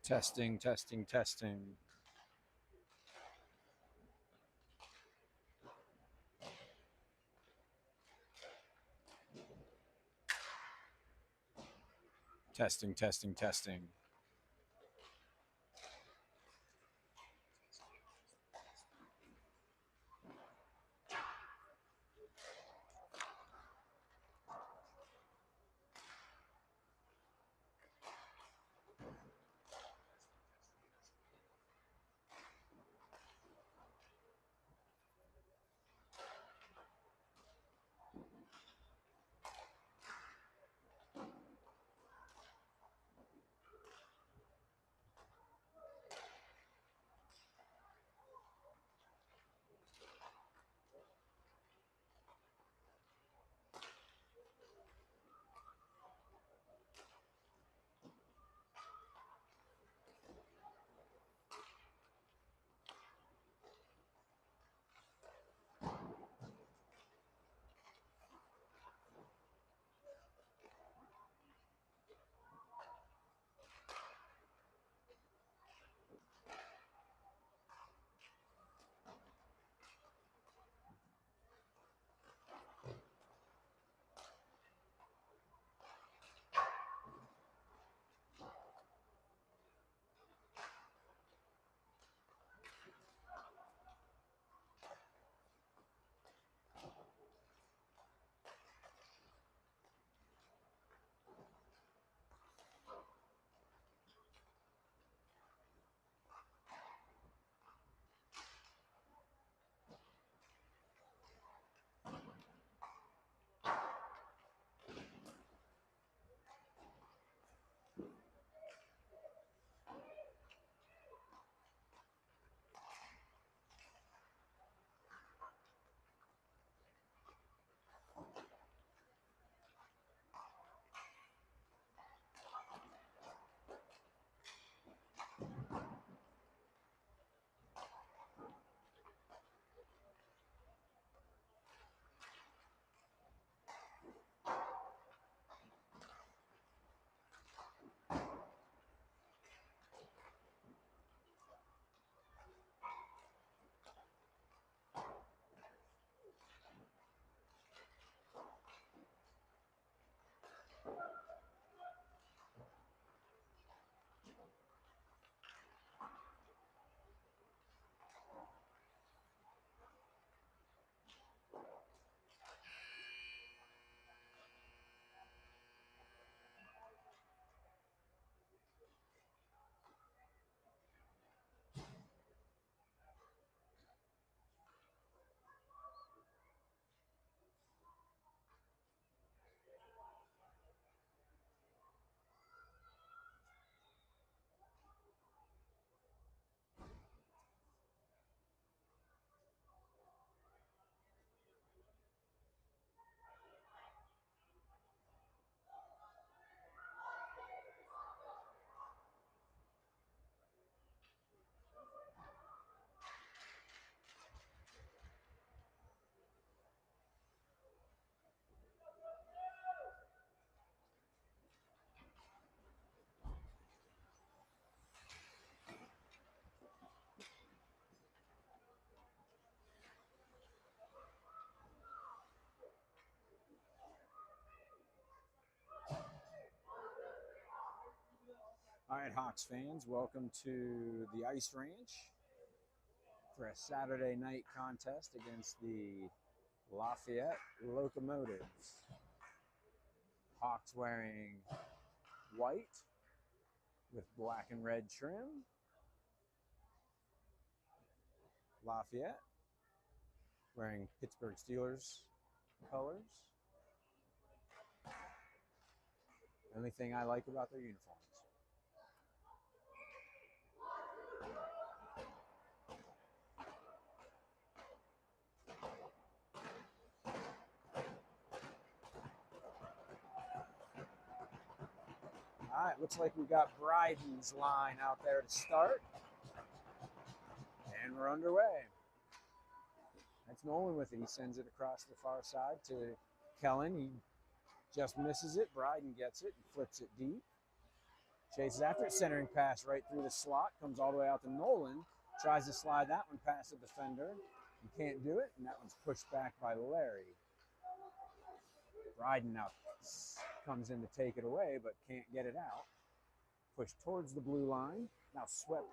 Testing, testing, testing. Testing, testing, testing. All right, Hawks fans, welcome to the Ice Ranch for a Saturday night contest against the Lafayette Locomotives. Hawks wearing white with black and red trim. Lafayette wearing Pittsburgh Steelers colors. Only thing I like about their uniforms. All right, looks like we got Bryden's line out there to start. And we're underway. That's Nolan with it. He sends it across the far side to Kellen. He just misses it. Bryden gets it and flips it deep. Chases after it, centering pass right through the slot, comes all the way out to Nolan, tries to slide that one past the defender, and can't do it, and that one's pushed back by Larry. Bryden now comes in to take it away, but can't get it out. Pushed towards the blue line, now swept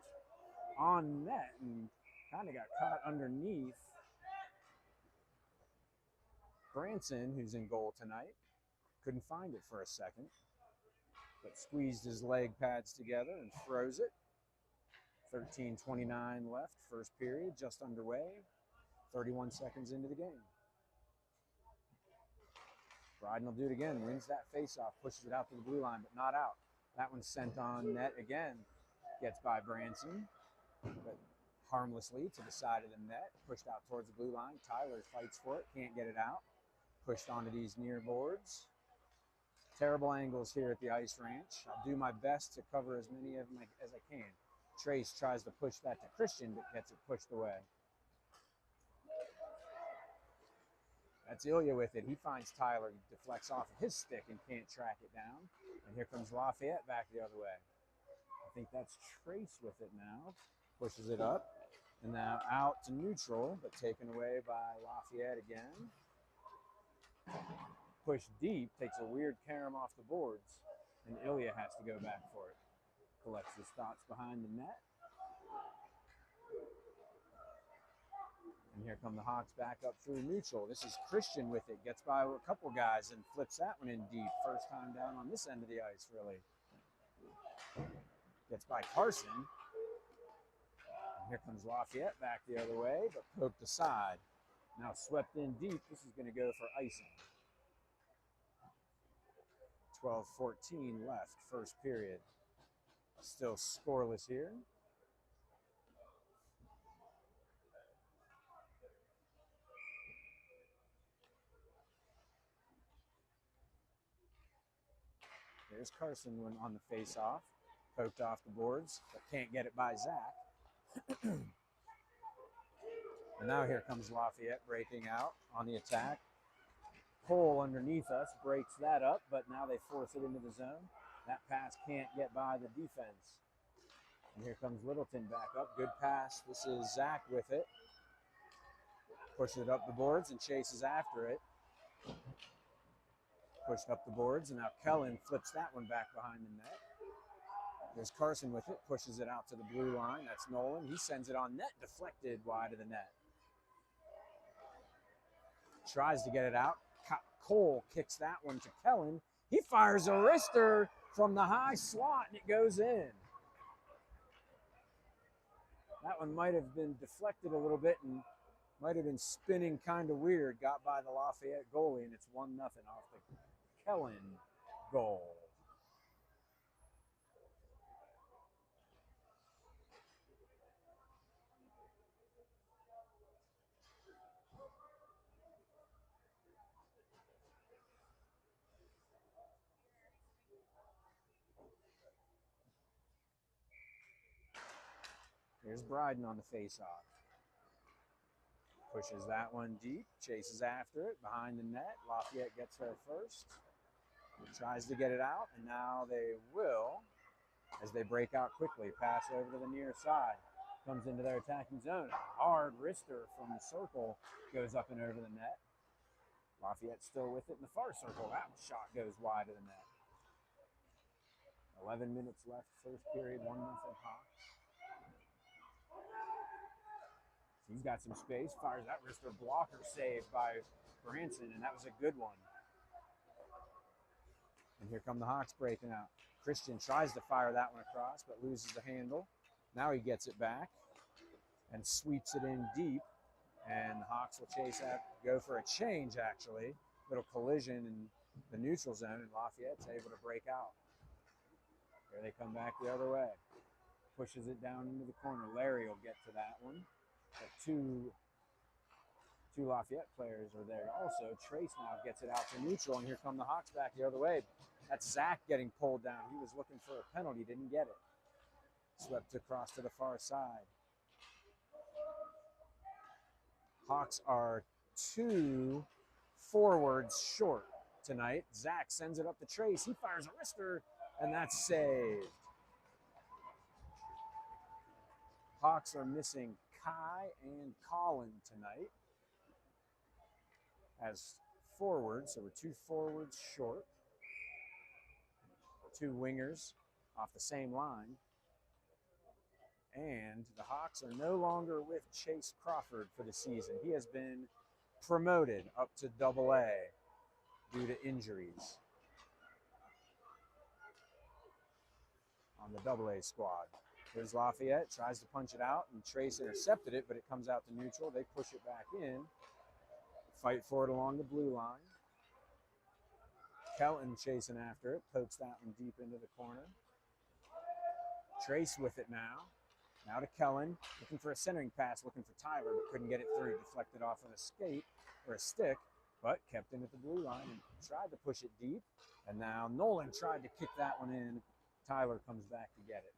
on net and kind of got caught underneath Branson, who's in goal tonight. Couldn't find it for a second, but squeezed his leg pads together and froze it. 13:29 left, first period, just underway. 31 seconds into the game. Bryden will do it again, wins that faceoff, pushes it out to the blue line, but not out. That one's sent on net again. Gets by Branson, but harmlessly to the side of the net, pushed out towards the blue line. Tyler fights for it, can't get it out. Pushed onto these near boards. Terrible angles here at the Ice Ranch. I'll do my best to cover as many of them as I can. Trace tries to push that to Christian, but gets it pushed away. That's Ilya with it. He finds Tyler, deflects off of his stick and can't track it down. And here comes Lafayette back the other way. I think that's Trace with it now. Pushes it up. And now out to neutral, but taken away by Lafayette again. Push deep, takes a weird carom off the boards, and Ilya has to go back for it. Collects the stops behind the net. And here come the Hawks back up through neutral. This is Christian with it, gets by a couple guys and flips that one in deep. First time down on this end of the ice, really. Gets by Carson. And here comes Lafayette back the other way, but poked aside. Now swept in deep. This is going to go for icing. 12:14 left, first period. Still scoreless here. There's Carson on the face-off. Poked off the boards, but can't get it by Zach. And now here comes Lafayette breaking out on the attack. Hole underneath us breaks that up, but now they force it into the zone. That pass can't get by the defense. And here comes Littleton back up. Good pass. This is Zach with it. Pushes it up the boards and chases after it. Pushed up the boards, and now Kellen flips that one back behind the net. There's Carson with it, pushes it out to the blue line. That's Nolan. He sends it on net, deflected wide of the net. Tries to get it out. Cole kicks that one to Kellen. He fires a wrister from the high slot, and it goes in. That one might have been deflected a little bit and might have been spinning kind of weird. Got by the Lafayette goalie, and it's 1-0 off the Kellen goal. Here's Bryden on the face-off. Pushes that one deep, chases after it, behind the net. Lafayette gets there first. Tries to get it out, and now they will, as they break out quickly. Pass over to the near side. Comes into their attacking zone. Hard wrister from the circle goes up and over the net. Lafayette still with it in the far circle. That shot goes wide of the net. 11 minutes left, first period, 1-0 Hawks. He's got some space, fires that wrister, blocker saved by Branson, and that was a good one. And here come the Hawks breaking out. Christian tries to fire that one across, but loses the handle. Now he gets it back and sweeps it in deep. And the Hawks will chase that, go for a change, actually. Little collision in the neutral zone, and Lafayette's able to break out. Here they come back the other way. Pushes it down into the corner. Larry will get to that one. But two Lafayette players are there also. Trace now gets it out to neutral, and here come the Hawks back the other way. That's Zach getting pulled down. He was looking for a penalty, didn't get it. Swept across to the far side. Hawks are 2 forwards short tonight. Zach sends it up to Trace. He fires a wrister, and that's saved. Hawks are missing Kai and Colin tonight as forwards, so we're 2 forwards short, 2 wingers off the same line. And the Hawks are no longer with Chase Crawford for the season. He has been promoted up to AA due to injuries on the AA squad. Here's Lafayette, tries to punch it out, and Trace intercepted it, but it comes out to neutral. They push it back in, fight for it along the blue line. Kelton chasing after it, pokes that one deep into the corner. Trace with it now. Now to Kellen, looking for a centering pass, looking for Tyler, but couldn't get it through. Deflected off an escape or a stick, but kept in at the blue line and tried to push it deep. And now Nolan tried to kick that one in. Tyler comes back to get it.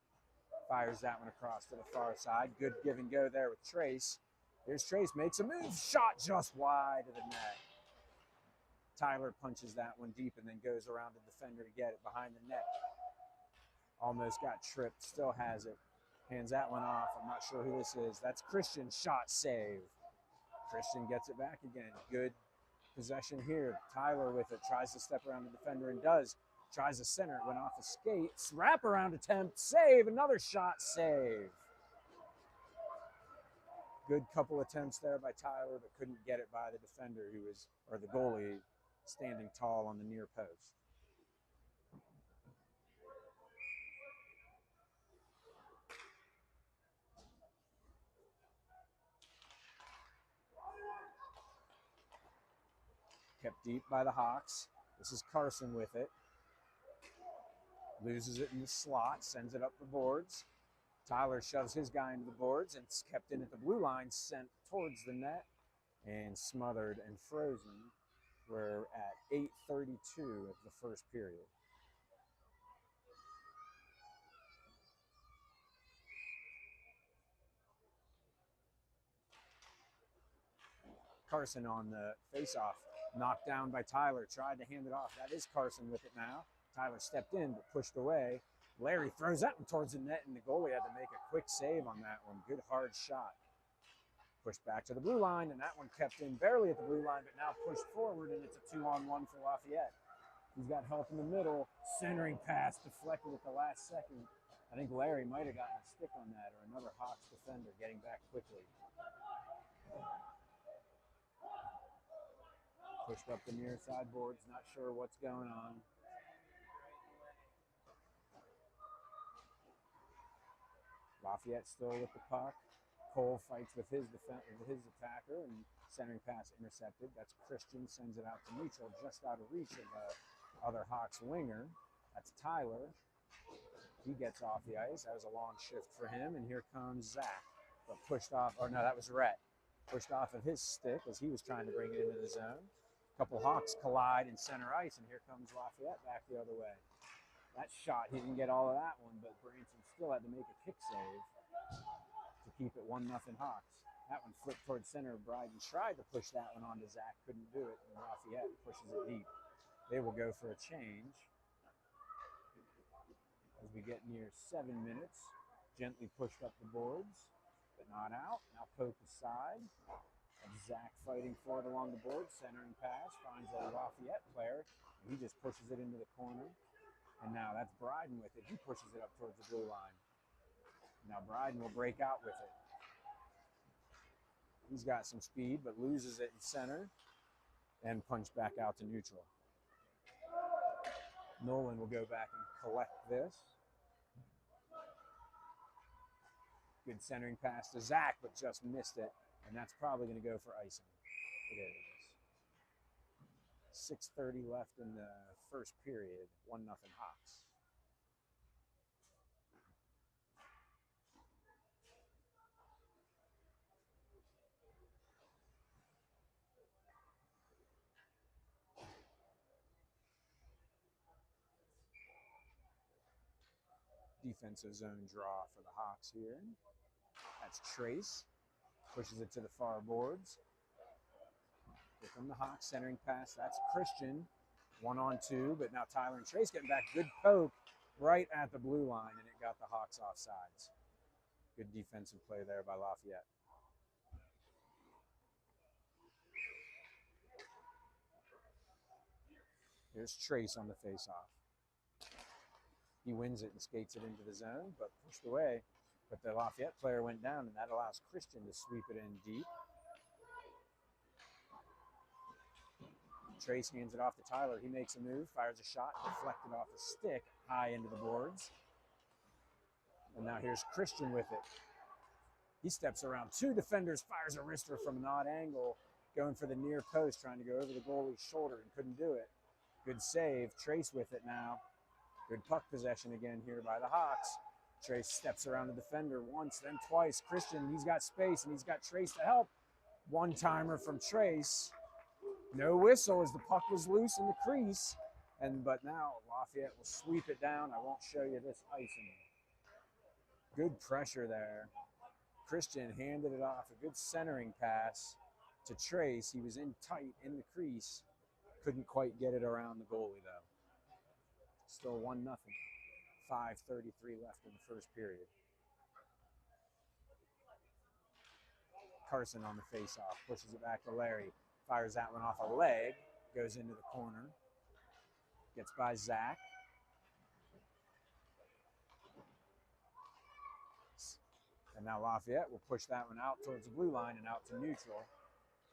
Fires that one across to the far side. Good give and go there with Trace. Here's Trace, makes a move, shot just wide of the net. Tyler punches that one deep and then goes around the defender to get it behind the net. Almost got tripped, still has it. Hands that one off. I'm not sure who this is. That's Christian, shot save. Christian gets it back again. Good possession here. Tyler with it, tries to step around the defender and does. Tries to center, it went off the skates. Wraparound attempt, save, another shot, save. Good couple attempts there by Tyler, but couldn't get it by the defender or the goalie, standing tall on the near post. Kept deep by the Hawks. This is Carson with it. Loses it in the slot, sends it up the boards. Tyler shoves his guy into the boards and it's kept in at the blue line, sent towards the net and smothered and frozen. We're at 8:32 of the first period. Carson on the face-off, knocked down by Tyler, tried to hand it off. That is Carson with it now. Tyler stepped in but pushed away. Larry throws that one towards the net, and the goalie had to make a quick save on that one. Good hard shot. Pushed back to the blue line, and that one kept in barely at the blue line, but now pushed forward, and it's a 2-on-1 for Lafayette. He's got help in the middle. Centering pass deflected at the last second. I think Larry might have gotten a stick on that, or another Hawks defender getting back quickly. Pushed up the near side boards, not sure what's going on. Lafayette still with the puck. Cole fights with his attacker, and centering pass intercepted. That's Christian, sends it out to neutral, just out of reach of the other Hawks winger. That's Tyler. He gets off the ice. That was a long shift for him, and here comes Zach. But pushed off, or no, that was Rhett. Pushed off of his stick as he was trying to bring it into the zone. A couple Hawks collide in center ice, and here comes Lafayette back the other way. That shot, he didn't get all of that one, but Branson still had to make a kick save to keep it 1-0 Hawks. That one flipped towards center. Bryden tried to push that one onto Zach, couldn't do it, and Lafayette pushes it deep. They will go for a change as we get near 7 minutes. Gently pushed up the boards, but not out. Now poked aside. And Zach fighting for it along the board. Centering pass, finds a Lafayette player, and he just pushes it into the corner. And now that's Bryden with it. He pushes it up towards the blue line. Now Bryden will break out with it. He's got some speed, but loses it in center and punch back out to neutral. Nolan will go back and collect this. Good centering pass to Zach, but just missed it. And that's probably going to go for icing. It is. 6:30 left in the first period. 1-0 Hawks. Defensive zone draw for the Hawks here. That's Trace. Pushes it to the far boards. Here come the Hawks, centering pass. That's Christian. 1-on-2, but now Tyler and Trace getting back. Good poke right at the blue line, and it got the Hawks offsides. Good defensive play there by Lafayette. Here's Trace on the faceoff. He wins it and skates it into the zone, but pushed away. But the Lafayette player went down, and that allows Christian to sweep it in deep. Trace hands it off to Tyler. He makes a move, fires a shot, deflected off a stick high into the boards. And now here's Christian with it. He steps around two defenders, fires a wrister from an odd angle, going for the near post, trying to go over the goalie's shoulder and couldn't do it. Good save. Trace with it now. Good puck possession again here by the Hawks. Trace steps around the defender once, then twice. Christian, he's got space, and he's got Trace to help. One-timer from Trace. No whistle as the puck was loose in the crease. But now Lafayette will sweep it down. I won't show you this icing. Good pressure there. Christian handed it off. A good centering pass to Trace. He was in tight in the crease. Couldn't quite get it around the goalie, though. Still 1-0. 5:33 left in the first period. Carson on the faceoff. Pushes it back to Larry. Fires that one off a leg. Goes into the corner. Gets by Zach. And now Lafayette will push that one out towards the blue line and out to neutral.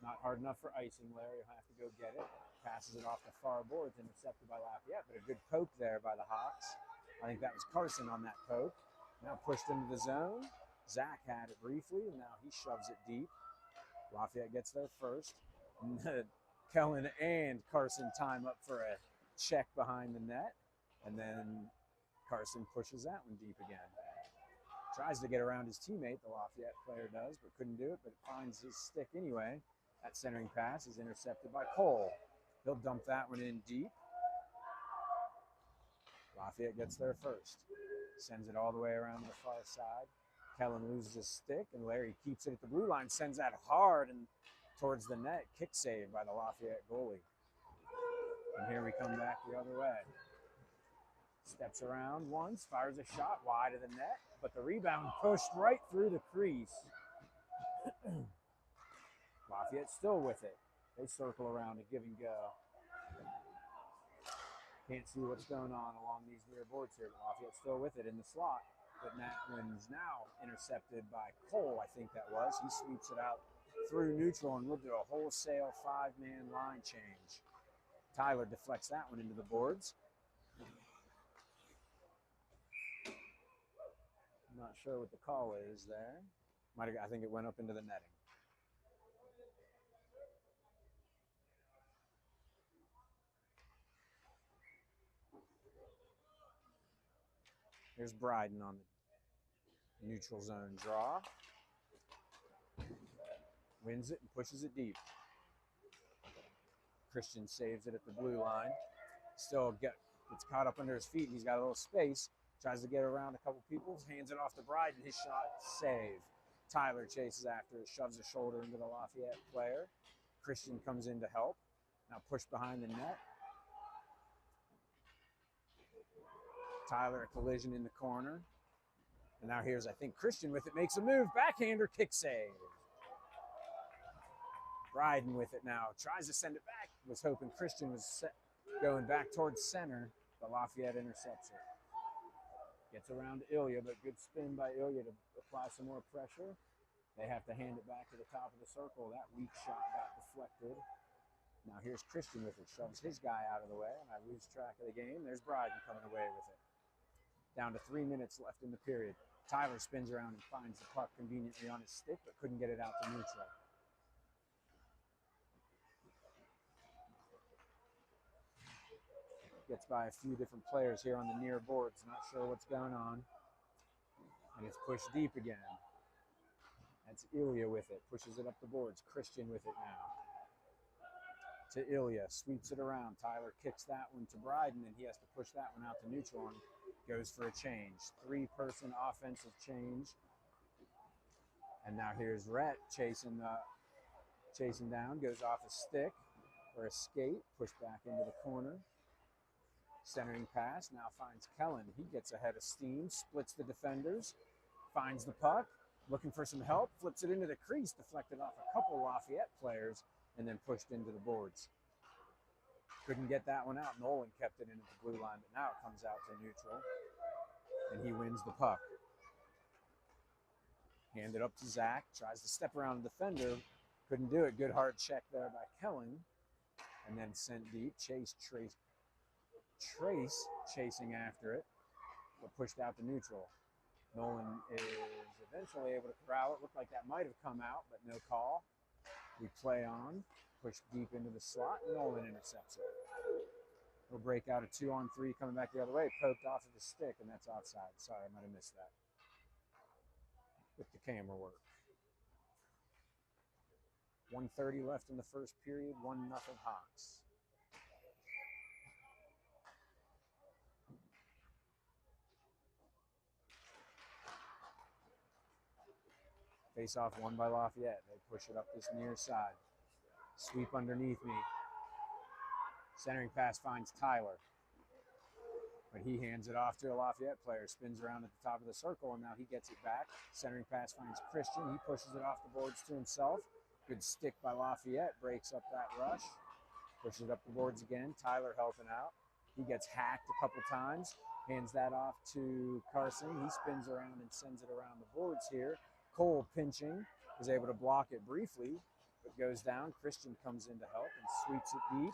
Not hard enough for icing. Larry will have to go get it. Passes it off the far boards, intercepted by Lafayette, but a good poke there by the Hawks. I think that was Carson on that poke. Now pushed into the zone. Zach had it briefly, and now he shoves it deep. Lafayette gets there first. Kellen and Carson time up for a check behind the net, and then Carson pushes that one deep again. Tries to get around his teammate, the Lafayette player does, but couldn't do it, but finds his stick anyway. That centering pass is intercepted by Cole. He'll dump that one in deep. Lafayette gets there first. Sends it all the way around to the far side. Kellen loses his stick, and Larry keeps it at the blue line, sends that hard and towards the net. Kick save by the Lafayette goalie. And here we come back the other way. Steps around once, fires a shot wide of the net, but the rebound pushed right through the crease. Lafayette still with it. They circle around and give and go. Can't see what's going on along these near boards here. Lafayette still with it in the slot, but that one's now intercepted by Cole, I think that was. He sweeps it out through neutral, and we'll do a wholesale 5-man line change. Tyler deflects that one into the boards. I'm not sure what the call is there. I think it went up into the netting. Here's Bryden on the neutral zone draw. Wins it and pushes it deep. Christian saves it at the blue line. Still gets caught up under his feet, and he's got a little space. Tries to get around a couple people, hands it off to Bryden. His shot, save. Tyler chases after it, shoves a shoulder into the Lafayette player. Christian comes in to help. Now pushed behind the net. Tyler, a collision in the corner. And now here's, I think, Christian with it, makes a move. Backhander, kick save. Bryden with it now. Tries to send it back. Was hoping Christian was going back towards center, but Lafayette intercepts it. Gets around to Ilya, but good spin by Ilya to apply some more pressure. They have to hand it back to the top of the circle. That weak shot got deflected. Now here's Christian with it. Shoves his guy out of the way, and I lose track of the game. There's Bryden coming away with it. Down to 3 minutes left in the period. Tyler spins around and finds the puck conveniently on his stick, but couldn't get it out to neutral. Gets by a few different players here on the near boards. Not sure what's going on. And it's pushed deep again. That's Ilya with it. Pushes it up the boards. Christian with it now. To Ilya. Sweeps it around. Tyler kicks that one to Bryden, and he has to push that one out to neutral and goes for a change. 3-person offensive change. And now here's Rhett chasing down. Goes off a stick or a skate. Pushed back into the corner. Centering pass now finds Kellen. He gets ahead of steam, splits the defenders, finds the puck, looking for some help, flips it into the crease, deflected off a couple Lafayette players, and then pushed into the boards. Couldn't get that one out. Nolan kept it in at the blue line, but now it comes out to neutral, and he wins the puck. Handed up to Zach, tries to step around the defender, couldn't do it. Good hard check there by Kellen, and then sent deep. Trace chasing after it, but pushed out to neutral. Nolan is eventually able to corral it. Looked like that might have come out, but no call. We play on, push deep into the slot, and Nolan intercepts it. We'll break out a 2-on-3 coming back the other way, poked off of the stick, and that's offside. Sorry, I might have missed that with the camera work. 1:30 left in the first period, 1-0 Hawks. Face off won by Lafayette. They push it up this near side. Sweep underneath me. Centering pass finds Tyler. But he hands it off to a Lafayette player. Spins around at the top of the circle, and now he gets it back. Centering pass finds Christian. He pushes it off the boards to himself. Good stick by Lafayette. Breaks up that rush. Pushes it up the boards again. Tyler helping out. He gets hacked a couple times. Hands that off to Carson. He spins around and sends it around the boards here. Cole pinching, was able to block it briefly, but goes down. Christian comes in to help and sweeps it deep.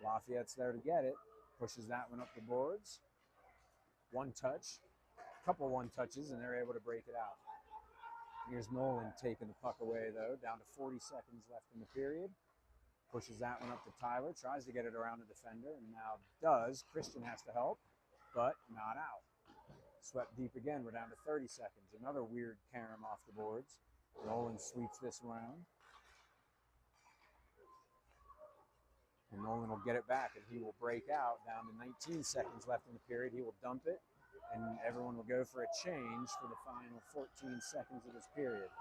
Lafayette's there to get it. Pushes that one up the boards. One touch, couple one touches, and they're able to break it out. Here's Nolan taking the puck away, though. Down to 40 seconds left in the period. Pushes that one up to Tyler. Tries to get it around the defender, and now does. Christian has to help, but not out. Swept deep again. We're down to 30 seconds. Another weird carom off the boards. Nolan sweeps this round. And Nolan will get it back, and he will break out. Down to 19 seconds left in the period. He will dump it, and everyone will go for a change for the final 14 seconds of this period.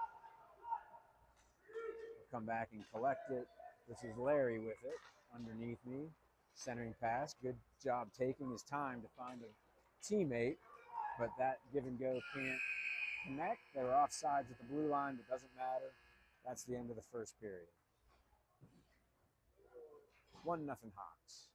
We'll come back and collect it. This is Larry with it underneath me. Centering pass. Good job taking his time to find a teammate, but that give and go can't connect. They were offsides at the blue line, but doesn't matter. That's the end of the first period. 1-0 Hawks.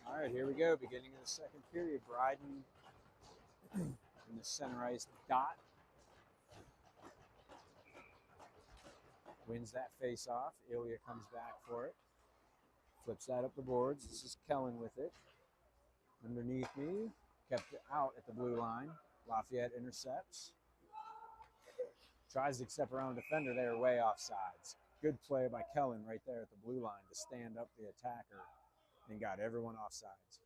All right, here we go. Beginning of the second period. Bryden in the center ice dot. Wins that face-off. Ilya comes back for it. Flips that up the boards. This is Kellen with it. Underneath me. Kept it out at the blue line. Lafayette intercepts. Tries to step around the defender. They are way offsides. Good play by Kellen right there at the blue line to stand up the attacker and got everyone offsides.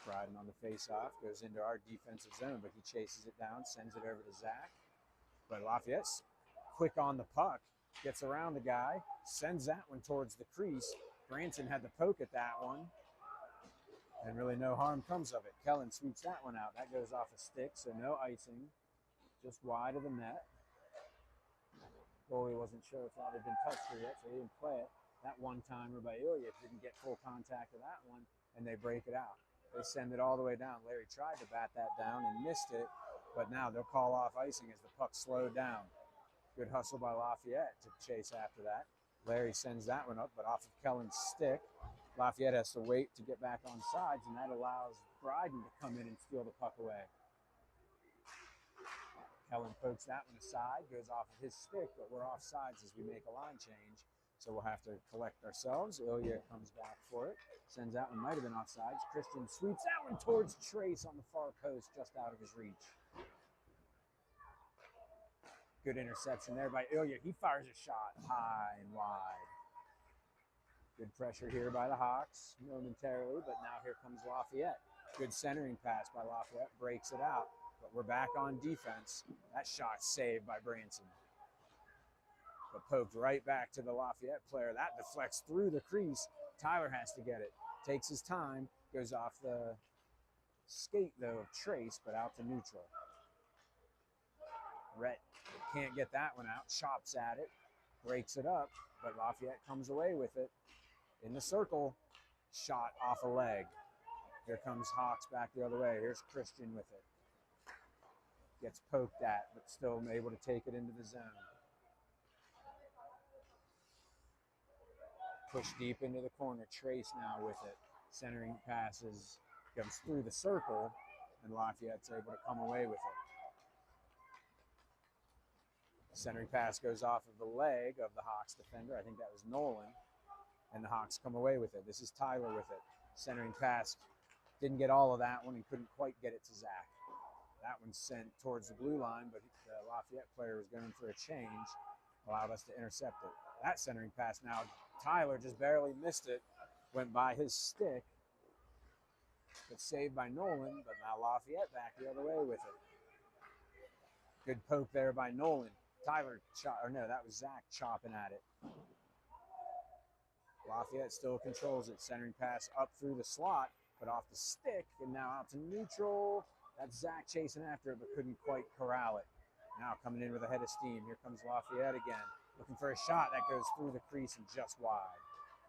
Bryden on the face-off, goes into our defensive zone, but he chases it down, sends it over to Zach. But Lafayette's quick on the puck, gets around the guy, sends that one towards the crease. Branson had the poke at that one, and really no harm comes of it. Kellen sweeps that one out. That goes off a stick, so no icing, just wide of the net. Goalie wasn't sure if that had been touched or yet, so he didn't play it. That one-timer by Ilya didn't get full contact of that one, and they break it out. They send it all the way down. Larry tried to bat that down and missed it, but now they'll call off icing as the puck slowed down. Good hustle by Lafayette to chase after that. Larry sends that one up, but off of Kellen's stick. Lafayette has to wait to get back on sides, and that allows Bryden to come in and steal the puck away. Kellen pokes that one aside, goes off of his stick, but we're off sides as we make a line change. So we'll have to collect ourselves. Ilya comes back for it. Sends that one, might have been offsides. Christian sweeps that one towards Trace on the far post, just out of his reach. Good interception there by Ilya. He fires a shot high and wide. Good pressure here by the Hawks momentarily, but now here comes Lafayette. Good centering pass by Lafayette, breaks it out. But we're back on defense. That shot saved by Branson. But poked right back to the Lafayette player. That deflects through the crease. Tyler has to get it. Takes his time. Goes off the skate, though, of Trace, but out to neutral. Rhett can't get that one out. Chops at it. Breaks it up. But Lafayette comes away with it. In the circle. Shot off a leg. Here comes Hawks back the other way. Here's Christian with it. Gets poked at, but still able to take it into the zone. Push deep into the corner. Trace now with it. Centering passes, comes through the circle, and Lafayette's able to come away with it. Centering pass goes off of the leg of the Hawks defender. I think that was Nolan, and the Hawks come away with it. This is Tyler with it. Centering pass, didn't get all of that one. He couldn't quite get it to Zach. That one's sent towards the blue line, but the Lafayette player was going for a change, allowed us to intercept it. That centering pass now, Tyler just barely missed it, went by his stick, but saved by Nolan, but now Lafayette back the other way with it. Good poke there by Nolan. Tyler, that was Zach chopping at it. Lafayette still controls it. Centering pass up through the slot, but off the stick, and now out to neutral. That's Zach chasing after it, but couldn't quite corral it. Now coming in with a head of steam. Here comes Lafayette again. Looking for a shot that goes through the crease and just wide.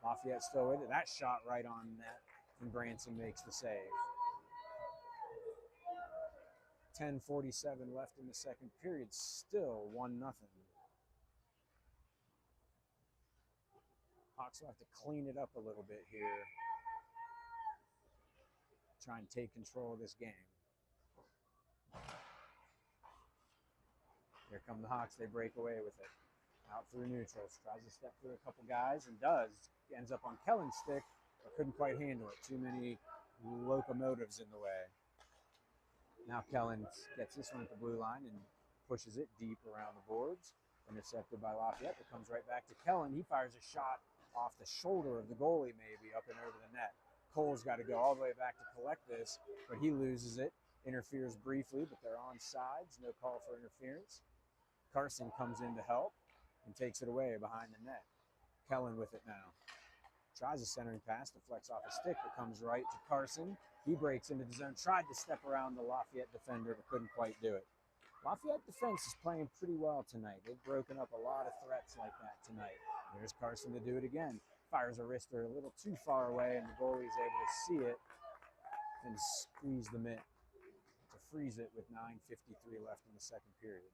Lafayette still with it. That shot right on net, and Branson makes the save. 10:47 left in the second period. Still 1-0. Hawks will have to clean it up a little bit here. Try and take control of this game. Here come the Hawks. They break away with it. Out through neutrals. Tries to step through a couple guys and does. Ends up on Kellen's stick, but couldn't quite handle it. Too many locomotives in the way. Now Kellen gets this one at the blue line and pushes it deep around the boards. Intercepted by Lafayette. It comes right back to Kellen. He fires a shot off the shoulder of the goalie, maybe, up and over the net. Cole's got to go all the way back to collect this, but he loses it. Interferes briefly, but they're on sides. No call for interference. Carson comes in to help and takes it away behind the net. Kellen with it now. Tries a centering pass, deflects off a stick, but comes right to Carson. He breaks into the zone, tried to step around the Lafayette defender, but couldn't quite do it. Lafayette defense is playing pretty well tonight. They've broken up a lot of threats like that tonight. There's Carson to do it again. Fires a wrister a little too far away, and the goalie is able to see it and squeeze the mitt to freeze it with 9:53 left in the second period.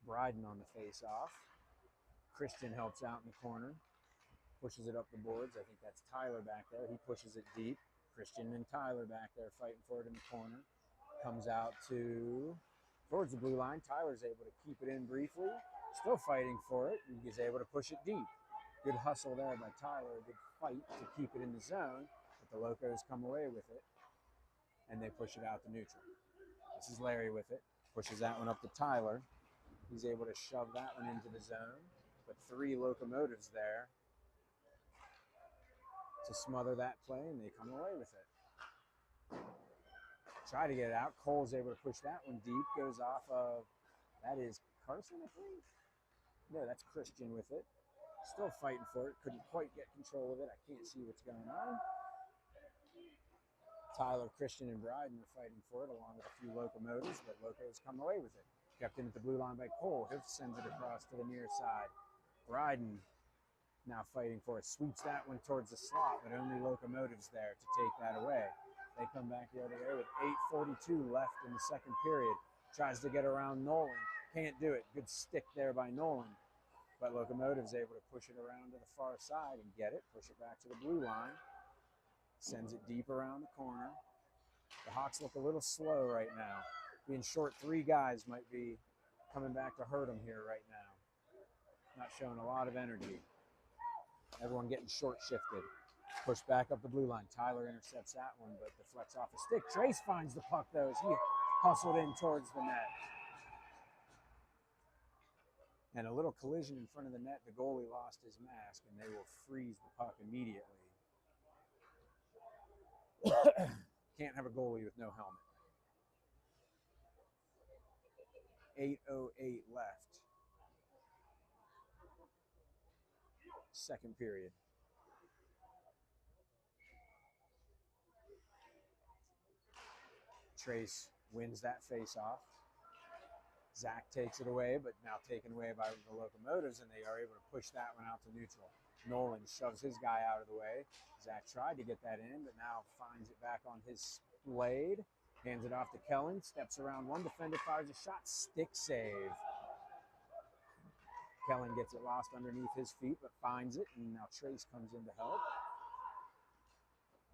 Bryden on the face-off. Christian helps out in the corner. Pushes it up the boards. I think that's Tyler back there. He pushes it deep. Christian and Tyler back there fighting for it in the corner. Comes out towards the blue line. Tyler's able to keep it in briefly. Still fighting for it. He's able to push it deep. Good hustle there by Tyler. A good fight to keep it in the zone. But the Locos come away with it, and they push it out to neutral. This is Larry with it. Pushes that one up to Tyler. He's able to shove that one into the zone. But 3 Locomotives there to smother that play, and they come away with it. Try to get it out. Cole's able to push that one deep. Goes off of, that is Carson, I think? No, that's Christian with it. Still fighting for it. Couldn't quite get control of it. I can't see what's going on. Tyler, Christian, and Bryden are fighting for it, along with a few Locomotives, but Locos come away with it. Kept in at the blue line by Cole. He sends it across to the near side. Bryden now fighting for it. Sweeps that one towards the slot, but only Locomotives there to take that away. They come back the other way with 8:42 left in the second period. Tries to get around Nolan. Can't do it. Good stick there by Nolan. But Locomotives able to push it around to the far side and get it. Push it back to the blue line. Sends it deep around the corner. The Hawks look a little slow right now. Being short 3 guys might be coming back to hurt them here right now. Not showing a lot of energy. Everyone getting short shifted. Push back up the blue line. Tyler intercepts that one, but deflects off a stick. Trace finds the puck, though, as he hustled in towards the net. And a little collision in front of the net. The goalie lost his mask, and they will freeze the puck immediately. Can't have a goalie with no helmet. 8:08 left. Second period. Trace wins that face-off. Zach takes it away, but now taken away by the Locomotives, and they are able to push that one out to neutral. Nolan shoves his guy out of the way. Zach tried to get that in, but now finds it back on his blade. Hands it off to Kellen. Steps around one defender, fires a shot. Stick save. Kellen gets it lost underneath his feet, but finds it, and now Trace comes in to help.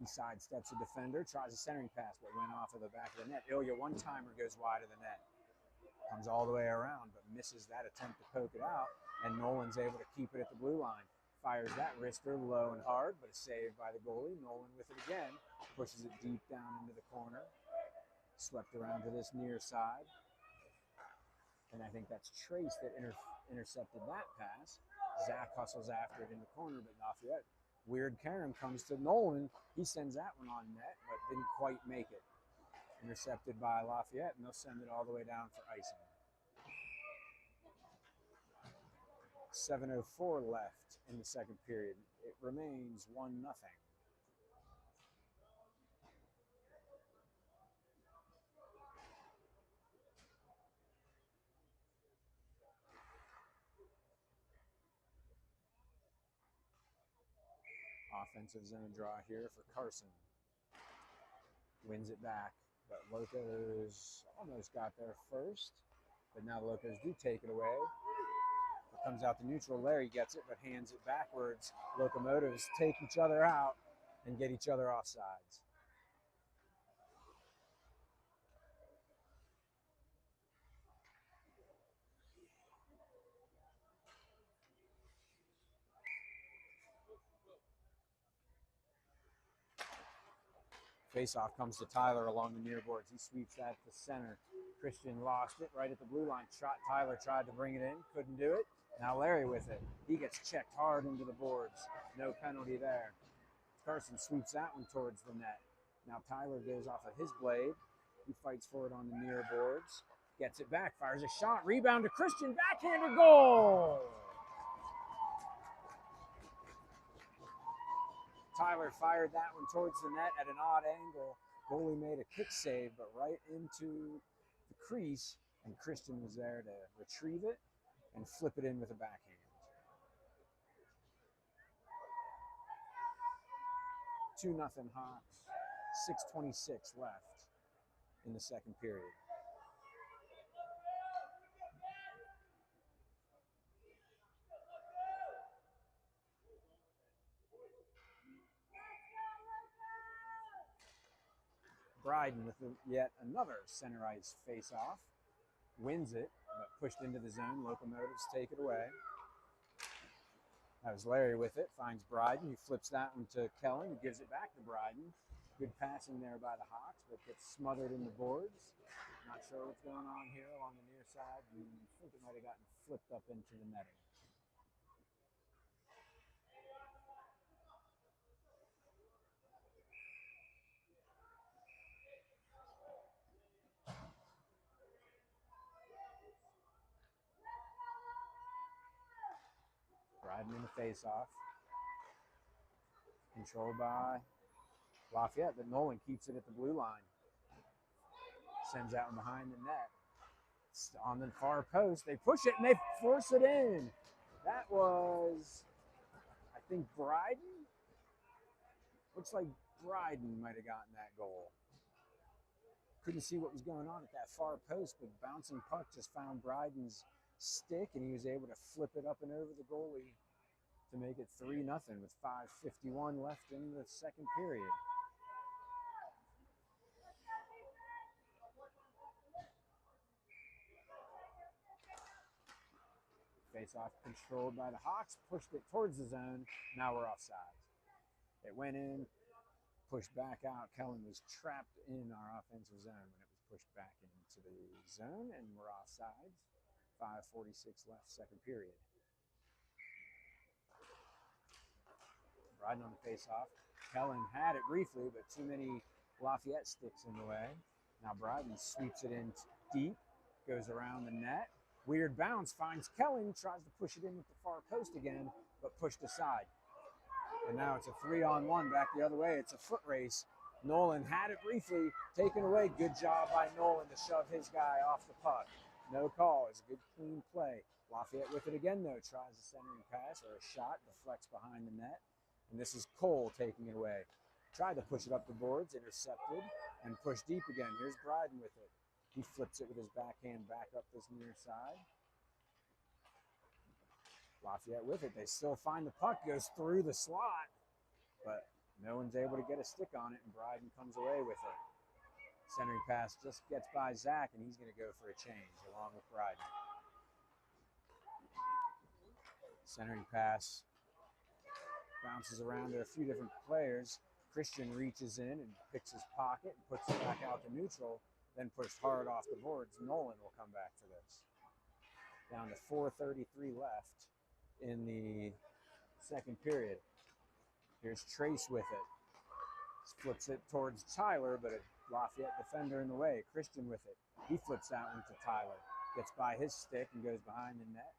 He sidesteps a defender, tries a centering pass, but went off of the back of the net. Ilya one-timer goes wide of the net. Comes all the way around, but misses that attempt to poke it out, and Nolan's able to keep it at the blue line. Fires that wrister low and hard, but it's saved by the goalie. Nolan with it again, pushes it deep down into the corner. Swept around to this near side. And I think that's Trace that intercepted that pass. Zach hustles after it in the corner, but Lafayette. Weird Karam comes to Nolan. He sends that one on net, but didn't quite make it. Intercepted by Lafayette, and they'll send it all the way down for icing. 7:04 left in the second period. It remains 1-0. Offensive zone draw here for Carson. Wins it back, but Locos almost got there first. But now the Locos do take it away. It comes out to neutral. Larry gets it, but hands it backwards. Locomotives take each other out and get each other offsides. Faceoff comes to Tyler along the near boards. He sweeps that to center. Christian lost it right at the blue line. Tyler tried to bring it in, couldn't do it. Now Larry with it. He gets checked hard into the boards. No penalty there. Carson sweeps that one towards the net. Now Tyler goes off of his blade. He fights for it on the near boards. Gets it back, fires a shot. Rebound to Christian. Backhanded goal! Tyler fired that one towards the net at an odd angle. Goalie made a kick save, but right into the crease, and Christian was there to retrieve it and flip it in with a backhand. 2-0 Hawks, 6:26 left in the second period. Bryden with yet another center ice face-off. Wins it, but pushed into the zone. Locomotives take it away. That was Larry with it, finds Bryden, he flips that one to Kellen, who gives it back to Bryden. Good passing there by the Hawks, but gets smothered in the boards. Not sure what's going on here along the near side. I think it might have gotten flipped up into the netting. Bryden in the face-off. Controlled by Lafayette, but Nolan keeps it at the blue line. Sends out behind the net. It's on the far post. They push it and they force it in. That was, I think, Bryden. Looks like Bryden might have gotten that goal. Couldn't see what was going on at that far post, but bouncing puck just found Bryden's stick, and he was able to flip it up and over the goalie to make it 3-0 with 5:51 left in the second period. Face-off controlled by the Hawks, pushed it towards the zone. Now we're offside. It went in, pushed back out. Kellen was trapped in our offensive zone when it was pushed back into the zone, and we're offsides. 5:46 left, second period. Riding on the face-off. Kellen had it briefly, but too many Lafayette sticks in the way. Now Bryden sweeps it in deep, goes around the net. Weird bounce, finds Kellen, tries to push it in with the far post again, but pushed aside. And now it's a 3-on-1 back the other way. It's a foot race. Nolan had it briefly, taken away. Good job by Nolan to shove his guy off the puck. No call. It's a good, clean play. Lafayette with it again, though. Tries a centering pass or a shot, deflects behind the net. And this is Cole taking it away. Tried to push it up the boards, intercepted, and pushed deep again. Here's Bryden with it. He flips it with his backhand back up this near side. Lafayette with it. They still find the puck, goes through the slot, but no one's able to get a stick on it, and Bryden comes away with it. Centering pass just gets by Zach, and he's going to go for a change along with Bryden. Centering pass bounces around to a few different players. Christian reaches in and picks his pocket and puts it back out to neutral, then pushed hard off the boards. Nolan will come back for this. Down to 4:33 left in the second period. Here's Trace with it. Flips it towards Tyler, but a Lafayette defender in the way. Christian with it. He flips that one to Tyler. Gets by his stick and goes behind the net.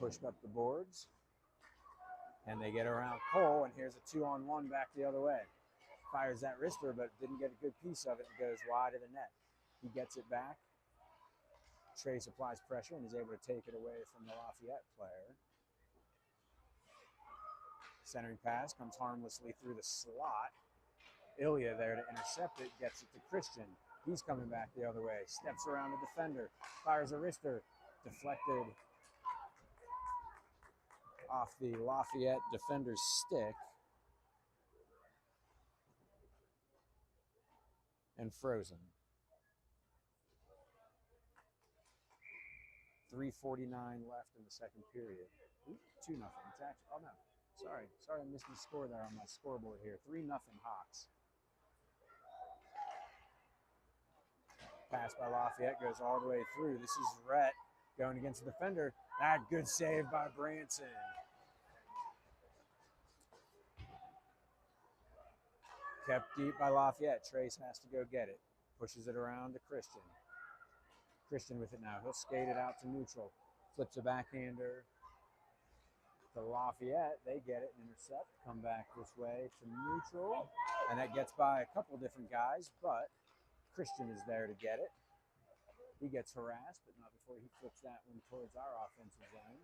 Pushed up the boards. And they get around Cole, and here's a 2-on-1 back the other way. Fires that wrister, but didn't get a good piece of it and goes wide of the net. He gets it back. Trace applies pressure and is able to take it away from the Lafayette player. Centering pass comes harmlessly through the slot. Ilya there to intercept it, gets it to Christian. He's coming back the other way. Steps around the defender, fires a wrister, deflected off the Lafayette defender's stick and frozen. 3:49 left in the second period. 2-0. It's actually, oh no, sorry, I missed the score there on my scoreboard here. 3-0 Hawks. Pass by Lafayette goes all the way through. This is Rhett going against the defender. That good save by Branson. Kept deep by Lafayette. Trace has to go get it. Pushes it around to Christian. Christian with it now. He'll skate it out to neutral. Flips a backhander to Lafayette. They get it and intercept. Come back this way to neutral. And that gets by a couple different guys, but Christian is there to get it. He gets harassed, but not before he flips that one towards our offensive zone.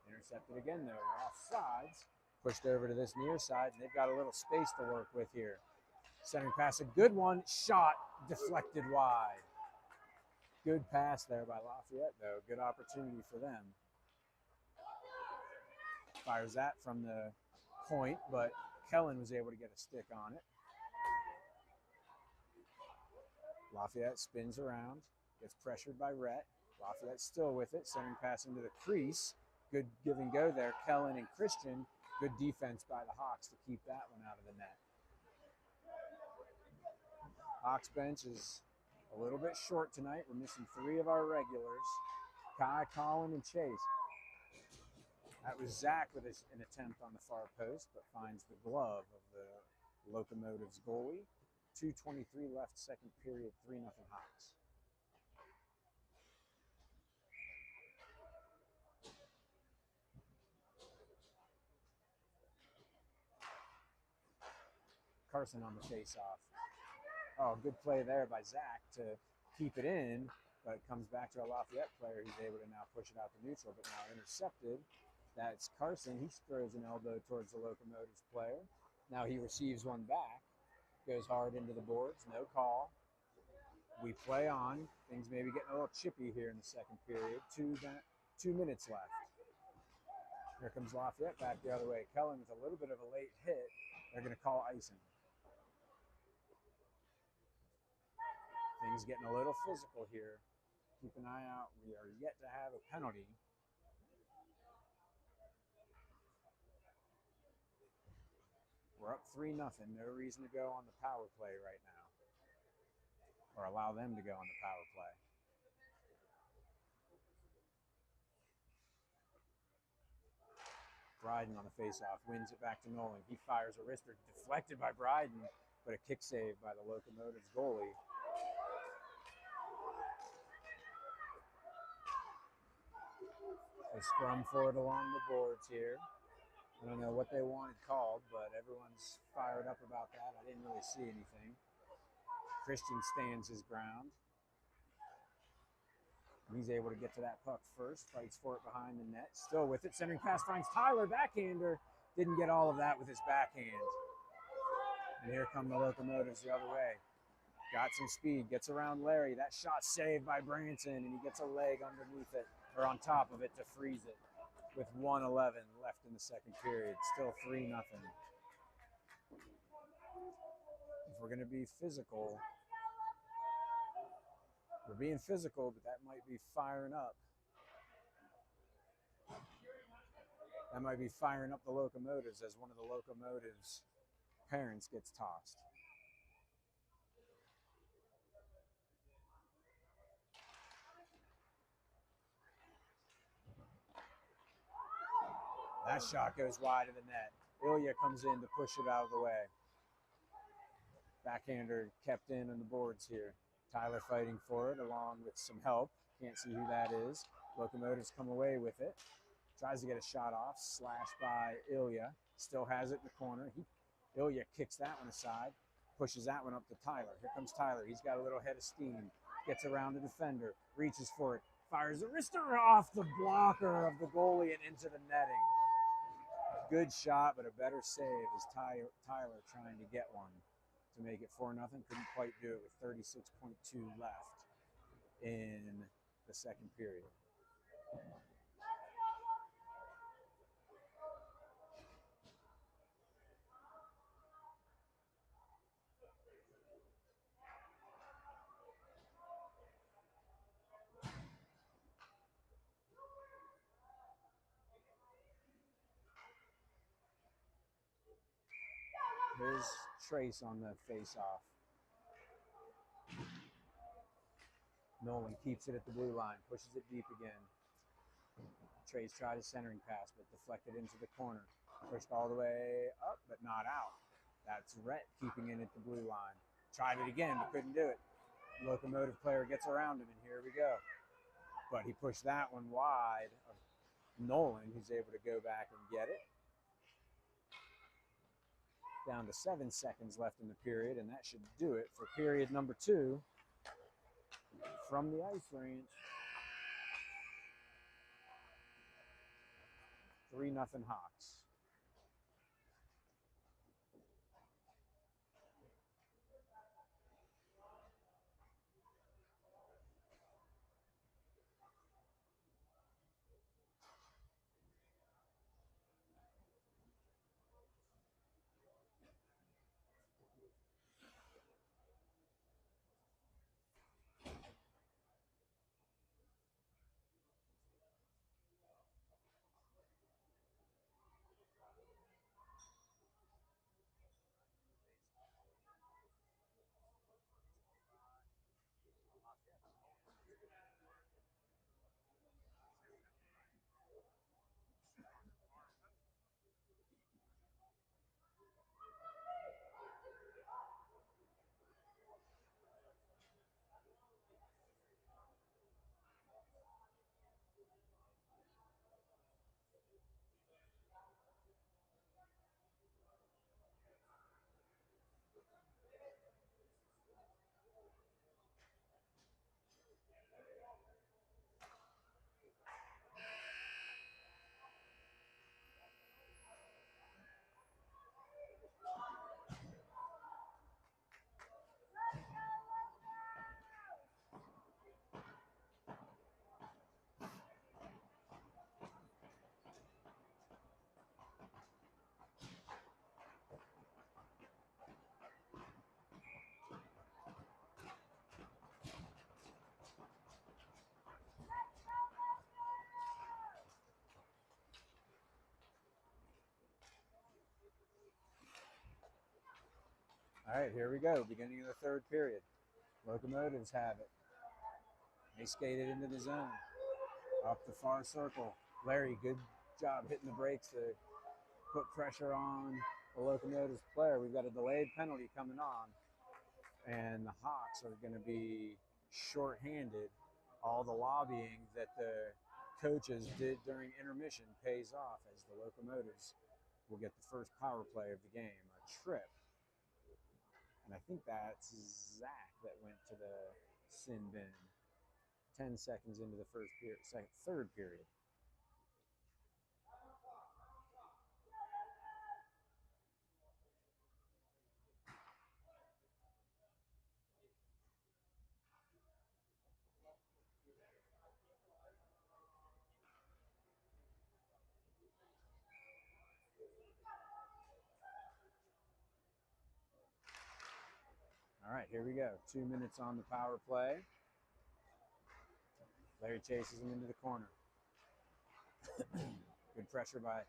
Intercepted again, though. We're off sides. Pushed over to this near side, and they've got a little space to work with here. Centering pass, a good one. Shot deflected wide. Good pass there by Lafayette, though. Good opportunity for them. Fires that from the point, but Kellen was able to get a stick on it. Lafayette spins around, gets pressured by Rhett. Lafayette still with it. Centering pass into the crease. Good give and go there. Kellen and Christian. Good defense by the Hawks to keep that one out of the net. Hawks bench is a little bit short tonight. We're missing 3 of our regulars, Kai, Colin, and Chase. That was Zach with an attempt on the far post, but finds the glove of the Locomotives goalie. 2:23 left, second period, 3-0 Hawks. Carson on the face-off. Oh, good play there by Zach to keep it in, but it comes back to a Lafayette player who's able to now push it out to neutral, but now intercepted. That's Carson. He throws an elbow towards the Locomotives player. Now he receives one back, goes hard into the boards, no call. We play on. Things maybe getting a little chippy here in the second period. 2 minutes left. Here comes Lafayette back the other way. Kellen with a little bit of a late hit. They're going to call icing. Things getting a little physical here. Keep an eye out. We are yet to have a penalty. We're up 3-0. No reason to go on the power play right now, or allow them to go on the power play. Bryden on the faceoff wins it back to Nolan. He fires a wrister deflected by Bryden, but a kick save by the Locomotives goalie. They scrum for it along the boards here. I don't know what they wanted called, but everyone's fired up about that. I didn't really see anything. Christian stands his ground. He's able to get to that puck first, fights for it behind the net. Still with it, centering pass finds Tyler, backhander. Didn't get all of that with his backhand. And here come the Locomotives the other way. Got some speed, gets around Larry. That shot saved by Branson, and he gets a leg underneath it, or on top of it to freeze it. With 1:11 left in the second period, still 3-0. If we're going to be physical, we're being physical, but that might be firing up. That might be firing up the Locomotives as one of the Locomotives' parents gets tossed. That shot goes wide of the net. Ilya comes in to push it out of the way. Backhander kept in on the boards here. Tyler fighting for it along with some help. Can't see who that is. Locomotives come away with it. Tries to get a shot off. Slashed by Ilya. Still has it in the corner. Ilya kicks that one aside. Pushes that one up to Tyler. Here comes Tyler. He's got a little head of steam. Gets around the defender. Reaches for it. Fires a wrister off the blocker of the goalie and into the netting. Good shot, but a better save as Tyler trying to get one to make it 4-0. Couldn't quite do it with 36.2 left in the second period. There's Trace on the face-off. Nolan keeps it at the blue line, pushes it deep again. Trace tried a centering pass, but deflected into the corner. Pushed all the way up, but not out. That's Rhett keeping it at the blue line. Tried it again, but couldn't do it. Locomotive player gets around him, and here we go. But he pushed that one wide of Nolan, who's able to go back and get it. Down to 7 seconds left in the period, and that should do it for period number 2 from the ice range. 3-0 Hawks. All right, here we go. Beginning of the third period. Locomotives have it. They skated into the zone. Up the far circle. Larry, good job hitting the brakes to put pressure on the Locomotives player. We've got a delayed penalty coming on, and the Hawks are going to be shorthanded. All the lobbying that the coaches did during intermission pays off as the Locomotives will get the first power play of the game, a trip. And I think that's Zach that went to the sin bin 10 seconds into the third period. All right, here we go. 2 minutes on the power play. Larry chases him into the corner. Good pressure by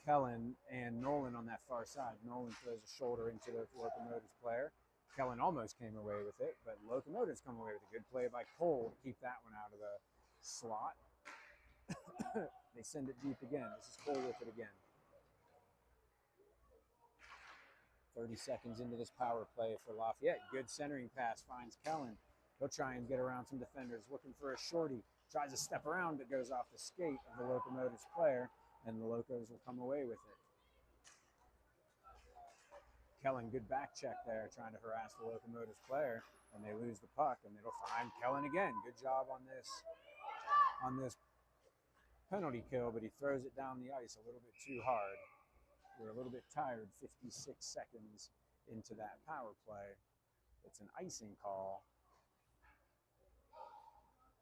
Kellen and Nolan on that far side. Nolan throws a shoulder into the Locomotives player. Kellen almost came away with it, but Locomotives come away with a good play by Cole to keep that one out of the slot. They send it deep again. This is Cole with it again. 30 seconds into this power play for Lafayette. Good centering pass finds Kellen. He'll try and get around some defenders, looking for a shorty. Tries to step around, but goes off the skate of the Locomotives player, and the Locos will come away with it. Kellen, good back check there, trying to harass the Locomotives player, and they lose the puck, and it'll find Kellen again. Good job on this penalty kill, but he throws it down the ice a little bit too hard. We're a little bit tired 56 seconds into that power play. It's an icing call.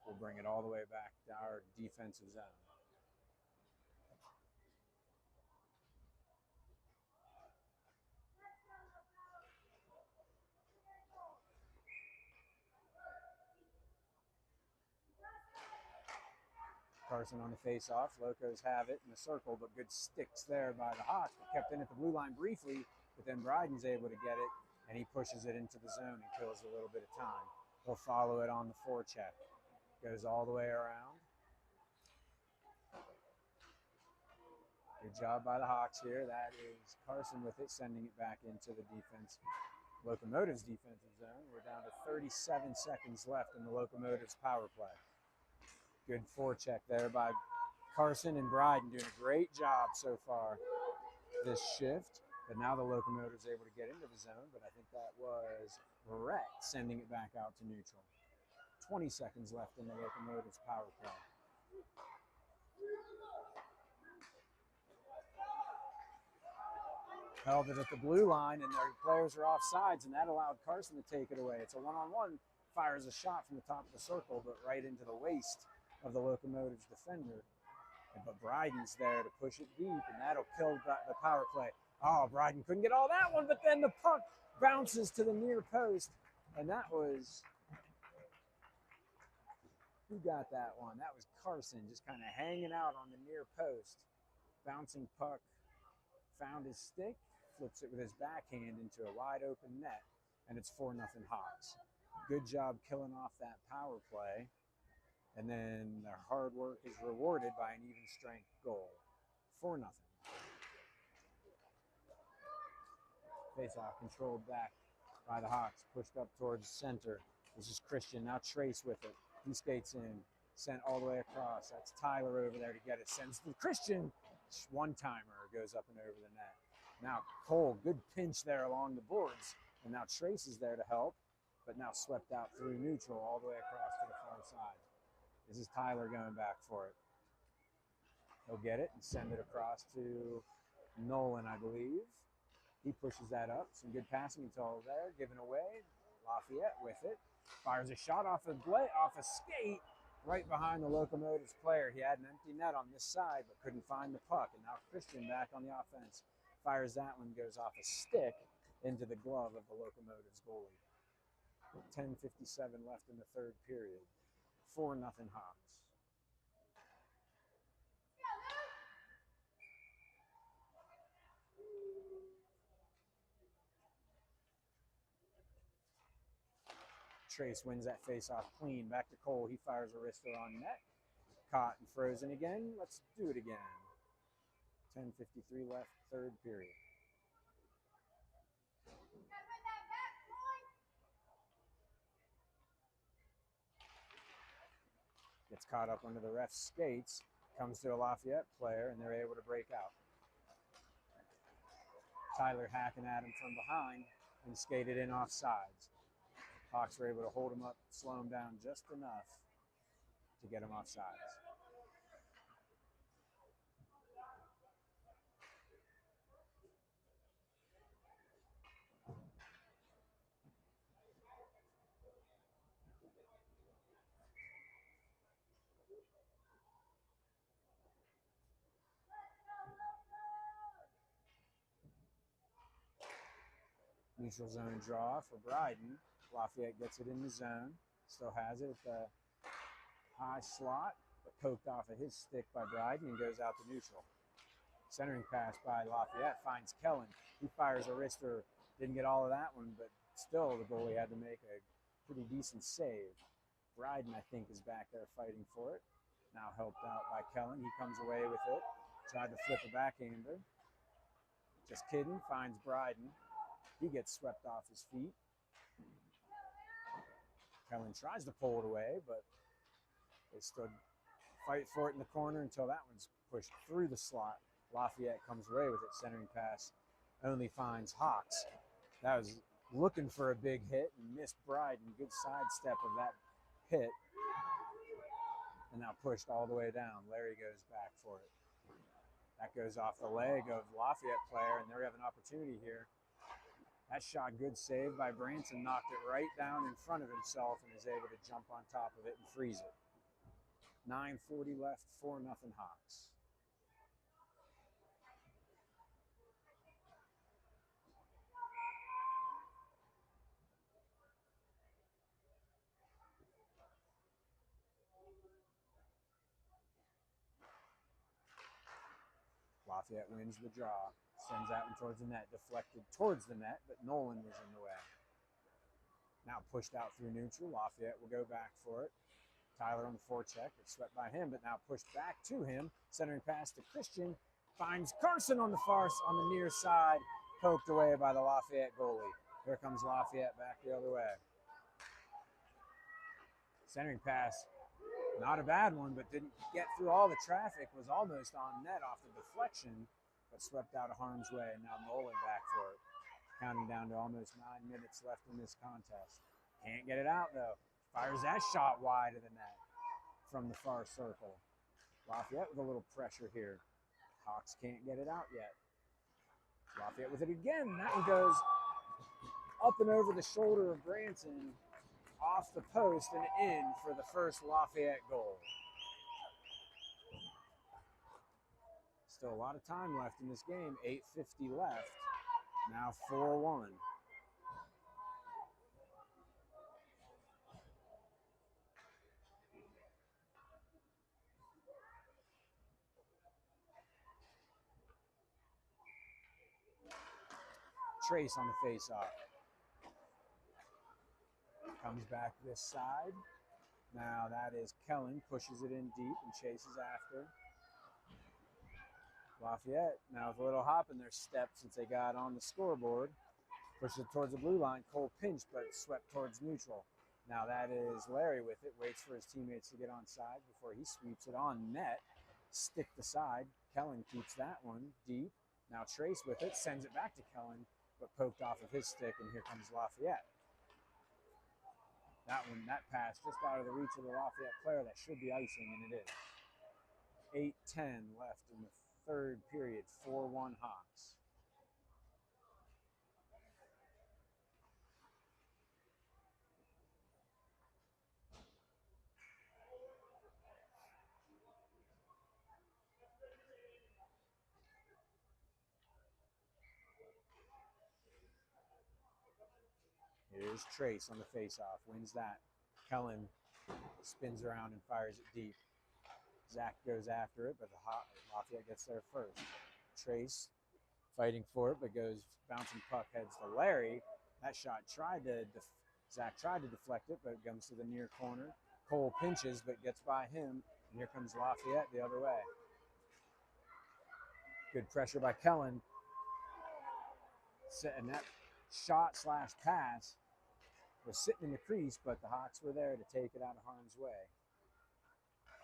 We'll bring it all the way back to our defensive zone. Carson on the face-off. Locos have it in the circle, but good sticks there by the Hawks. But kept in at the blue line briefly, but then Bryden's able to get it, and he pushes it into the zone and kills a little bit of time. He'll follow it on the forecheck. Goes all the way around. Good job by the Hawks here. That is Carson with it, sending it back into the defense. Locomotives defensive zone. We're down to 37 seconds left in the Locomotives power play. Good forecheck there by Carson and Bryden, doing a great job so far this shift. But now the Locomotives able to get into the zone, but I think that was Brett sending it back out to neutral. 20 seconds left in the Locomotives power play. Held it at the blue line, and their players are offsides, and that allowed Carson to take it away. It's a one-on-one, fires a shot from the top of the circle, but right into the waist of the Locomotives defender. But Bryden's there to push it deep, and that'll kill the power play. Oh, Bryden couldn't get all that one, but then the puck bounces to the near post, and that was, who got that one? That was Carson, just kind of hanging out on the near post. Bouncing puck, found his stick, flips it with his backhand into a wide open net, and it's 4-0 Hawks. Good job killing off that power play. And then their hard work is rewarded by an even strength goal. 4-0. Face-off controlled back by the Hawks, pushed up towards center. This is Christian, now Trace with it. He skates in, sent all the way across. That's Tyler over there to get it. Sends to Christian. One-timer goes up and over the net. Now Cole, good pinch there along the boards. And now Trace is there to help, but now swept out through neutral all the way across to the far side. This is Tyler going back for it. He'll get it and send it across to Nolan, I believe. He pushes that up. Some good passing until there, given away. Lafayette with it. Fires a shot off a skate right behind the Locomotives player. He had an empty net on this side, but couldn't find the puck. And now Christian back on the offense. Fires that one, goes off a stick into the glove of the Locomotives goalie. 10:57 left in the third period. 4-0 Hawks. Trace wins that face-off clean. Back to Cole. He fires a wrister on net. Caught and frozen again. Let's do it again. 10:53 left, third period. Gets caught up under the ref's skates. Comes to a Lafayette player, and they're able to break out. Tyler hacking at him from behind and skated in off sides. Hawks were able to hold him up, slow him down just enough to get him off sides. Neutral zone draw for Bryden. Lafayette gets it in the zone. Still has it at the high slot, but poked off of his stick by Bryden and goes out to neutral. Centering pass by Lafayette finds Kellen. He fires a wrister. Didn't get all of that one, but still the goalie had to make a pretty decent save. Bryden, I think, is back there fighting for it. Now helped out by Kellen. He comes away with it. Tried to flip a backhander. Just kidding. Finds Bryden. He gets swept off his feet. Kellen tries to pull it away, but they stood fight for it in the corner until that one's pushed through the slot. Lafayette comes away with it. Centering pass only finds Hawks. That was looking for a big hit and missed Bryden. Good sidestep of that hit. And now pushed all the way down. Larry goes back for it. That goes off the leg of Lafayette player, and they have an opportunity here. That shot, good save by Branson, knocked it right down in front of himself and is able to jump on top of it and freeze it. 9:40 left, 4-0 Hawks. Lafayette wins the draw. Sends that one towards the net, deflected towards the net, but Nolan was in the way. Now pushed out through neutral. Lafayette will go back for it. Tyler on the forecheck. It's swept by him, but now pushed back to him. Centering pass to Christian. Finds Carson on the near side. Poked away by the Lafayette goalie. Here comes Lafayette back the other way. Centering pass. Not a bad one, but didn't get through all the traffic. Was almost on net off the deflection, but swept out of harm's way. And now Nolan back for it. Counting down to almost 9 minutes left in this contest. Can't get it out, though. Fires that shot wide of the net from the far circle. Lafayette with a little pressure here. Hawks can't get it out yet. Lafayette with it again. That one goes up and over the shoulder of Branson, off the post and in for the first Lafayette goal. Still a lot of time left in this game. 8:50 left. Now 4-1. Trace on the face-off. Comes back this side. Now that is Kellen, pushes it in deep and chases after. Lafayette now with a little hop in their step since they got on the scoreboard. Pushes it towards the blue line. Cole pinched, but swept towards neutral. Now that is Larry with it. Waits for his teammates to get on side before he sweeps it on net. Stick the side. Kellen keeps that one deep. Now Trace with it. Sends it back to Kellen, but poked off of his stick, and here comes Lafayette. That pass just out of the reach of the Lafayette player. That should be icing, and it is. 8:10 left in the third period. 4-1 Hawks. Here's Trace on the face-off. Wins that. Kellen spins around and fires it deep. Zach goes after it, but Lafayette gets there first. Trace fighting for it, but goes bouncing puck heads to Larry. That shot tried to Zach tried to deflect it, but it comes to the near corner. Cole pinches, but gets by him. And here comes Lafayette the other way. Good pressure by Kellen. And that shot slash pass was sitting in the crease, but the Hawks were there to take it out of harm's way.